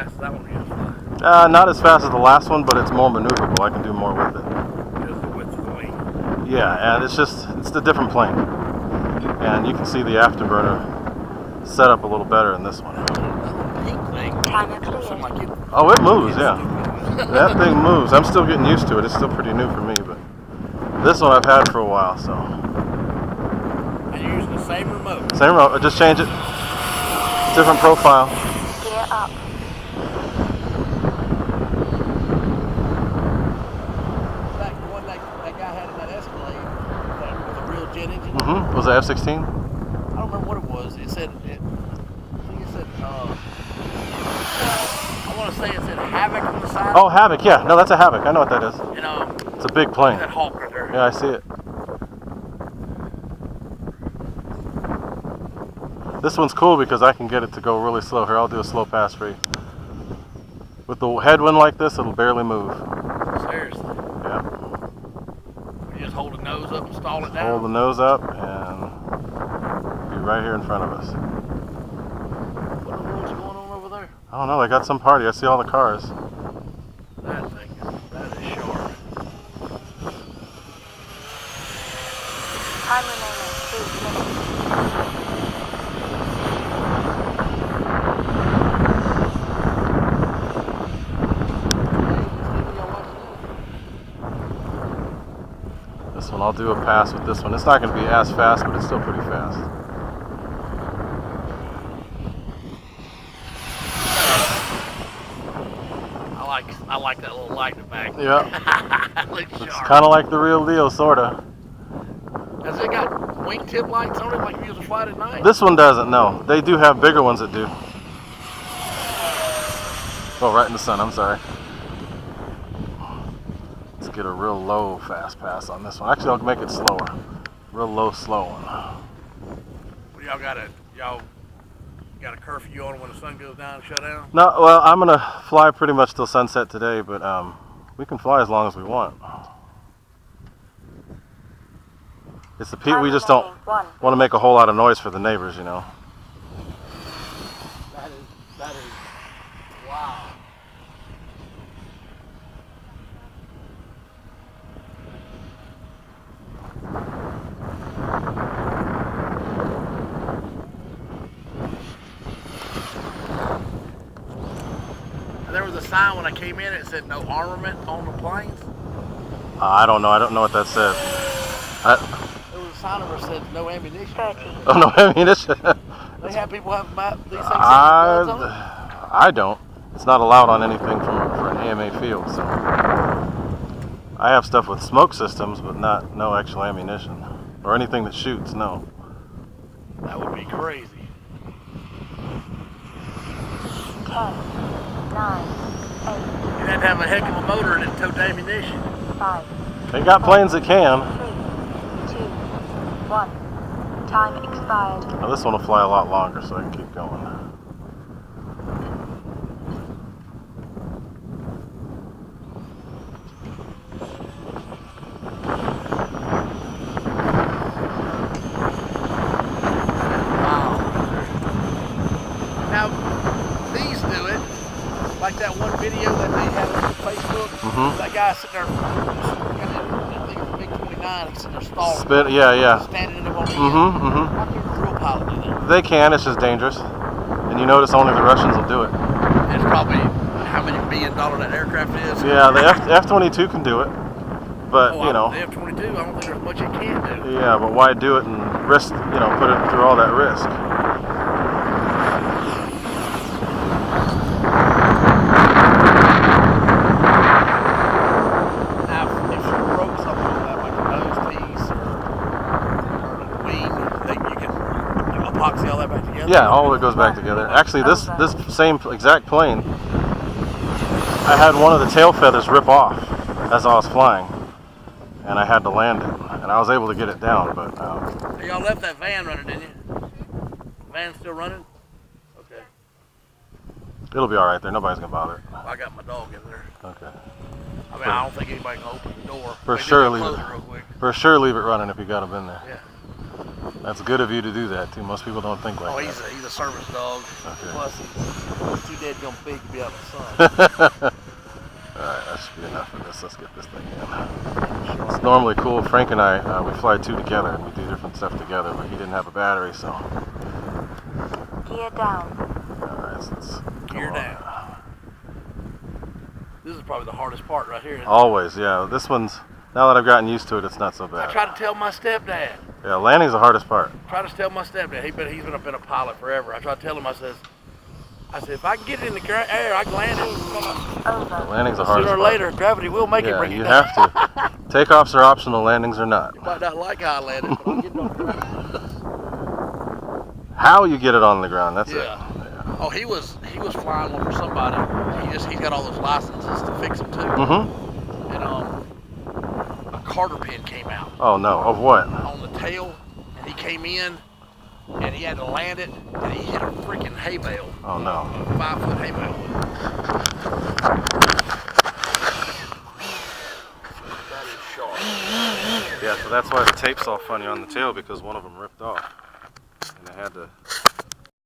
fast as that one used to fly? Not as fast as the last one, but it's more maneuverable. I can do more with it. Because the width of the wing. Yeah, and it's a different plane. And you can see the afterburner set up a little better in this one. Pink thing. Oh, it moves, yeah. That thing moves. I'm still getting used to it. It's still pretty new for me, but this one I've had for a while, so. And you're using the same remote? Same remote. I just change it. Different profile. Gear up. Like the one that guy had in that Escalade with a real jet engine? Mm-hmm. Was it F-16? I don't remember what it was. It said, I want to say it said Havoc on the side. Oh, Havoc, yeah. No, that's a Havoc. I know what that is. You know, it's a big plane. That Hawk right there. Yeah, I see it. This one's cool because I can get it to go really slow. Here, I'll do a slow pass for you. With the headwind like this, it'll barely move. Seriously? Yeah. You just hold the nose up and stall it down? Hold the nose up and be right here in front of us. What in the world's going on over there? I don't know, they got some party. I see all the cars. That thing is sharp. Time remaining 3 minutes. This one, I'll do a pass with this one. It's not going to be as fast, but it's still pretty fast. I like that little light in the back. Yeah. Looks It's sharp. kind of like the real deal, sort of. Has it got wingtip lights on it like you use a flight at night? This one doesn't, no. They do have bigger ones that do. Oh, right in the sun, I'm sorry. Let's get a real low fast pass on this one. Actually, I'll make it slower. Real low, slow one. Well, y'all got a curfew on when the sun goes down and shut down? No, well, I'm going to fly pretty much till sunset today, but we can fly as long as we want. It's the we just don't want to make a whole lot of noise for the neighbors, you know. That is, wow. There was a sign when I came in, it said no armament on the planes. I don't know. I don't know what that said. There was a sign over that said no ammunition. Oh, no ammunition. They have people have these things. I don't. It's not allowed on anything for an AMA field. So I have stuff with smoke systems, but no actual ammunition or anything that shoots. No. That would be crazy. 10, 9, 8. You'd have to have a heck of a motor and it tote ammunition. 5. They got planes that can. 3, 2, 1. Time expired. Now this one will fly a lot longer, so I can keep going. Now, these do it, like that one video that they had on Facebook. Mm-hmm. That guy sitting there, I think it's a big 29, he's sitting there stalling. Spit, yeah. Standing in the one. Mm-hmm. How can a real pilot do that? They can, it's just dangerous. And you notice only the Russians will do it. It's probably how many $1 billion that aircraft is. Yeah, the F-22 can do it. But, you know. The F-22, I don't think there's much it can do. Yeah, but why do it and risk, put it through all that risk? Now, if you broke something like that, like a nose piece or a wing, you can epoxy all that back together? Yeah, all of it goes back together. Actually, this same exact plane, I had one of the tail feathers rip off as I was flying. And I had to land it, and I was able to get it down, but... Y'all left that van running, didn't you? Van still running? Okay. It'll be all right there. Nobody's going to bother it. I got my dog in there. Okay. I mean, I don't think anybody can open the door. For sure leave it running if you got them in there. Yeah. That's good of you to do that too. Most people don't think like Oh, that. he's a service dog. Okay. Plus, he's too dead gum big to be out in the sun. Alright, that should be enough of this. Let's get this thing in. It's normally cool. Frank and I, we fly two together and we do different stuff together, but he didn't have a battery, so. Gear down. Alright, so let's Gear down. This is probably the hardest part right here. isn't it? Always, yeah. This one's, now that I've gotten used to it, it's not so I bad. tried to tell my stepdad. Yeah, landing's the hardest part. Try to tell my stepdad. He's been a pilot forever. I tried to tell him. I said, if I can get it in the air, I can land it. Over. Landing's the hardest Sooner or part. later, gravity will make it Yeah, bring you it down. have to. Takeoffs are optional, landings are not. You might not like how I landed, but I'm getting on the ground. How you get it on the ground, that's it. Yeah. Oh, he was flying one for somebody. He's got all those licenses to fix them too. Mm-hmm. And a Carter pin came out Oh no, of what? on the tail, and he came in, and he had to land it, and he hit a freaking hay bale. Oh no. A 5-foot hay bale. That is sharp. Yeah, so that's why the tape's all funny on the tail, because one of them ripped off. And I had to